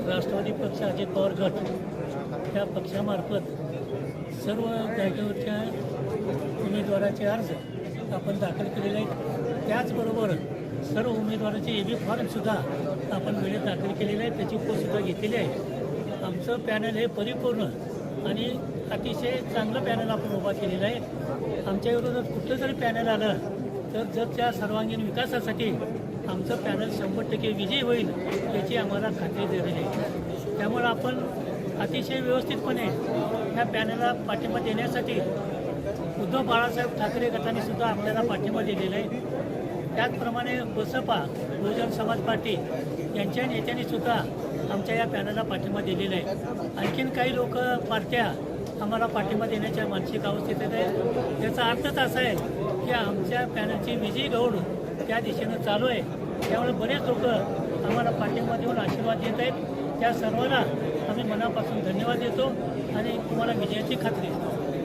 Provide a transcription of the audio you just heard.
राष्ट्रवादी पक्ष अजित पवार गट या पक्षामार्फत सर्व जागेवरच्या उमेदवाराचे अर्ज आपण दाखल केलेले आहेत। त्याचबरोबर सर्व उमेदवाराचे EB फॉर्मसुद्धा आपण वेळेत दाखल केलेले आहेत, त्याची पोचसुद्धा घेतलेली आहे। आमचं पॅनल हे परिपूर्ण आणि अतिशय चांगलं पॅनल आपण उभा केलेलं आहे। आमच्या विरोधात कुठलं जरी पॅनल आलं तर जर त्या सर्वांगीण विकासासाठी आमचं पॅनल 100% विजयी होईल याची आम्हाला खात्री दिलेली आहे। त्यामुळे आपण अतिशय व्यवस्थितपणे ह्या पॅनलला पाठिंबा देण्यासाठी उद्धव बाळासाहेब ठाकरे गटाने सुद्धा आपल्याला पाठिंबा दिलेला आहे। त्याचप्रमाणे बसपा बहुजन समाज पार्टी यांच्या नेत्यांनी सुद्धा आमच्या या पॅनलला पाठिंबा दिलेला आहे। आणखीन काही लोक पार्ट्या आम्हाला पाठिंबा देण्याच्या मानसिक अवस्थेत आहेत। याचा अर्थच असा आहे की आमच्या पॅनलची विजयी गौड त्या दिशेनं चालू आहे। त्यामुळे बरेच लोक आम्हाला पाठिंबा देऊन आशीर्वाद देत आहेत। त्या सर्वांना आम्ही मनापासून धन्यवाद देतो आणि तुम्हाला विजयाची खात्री देतो।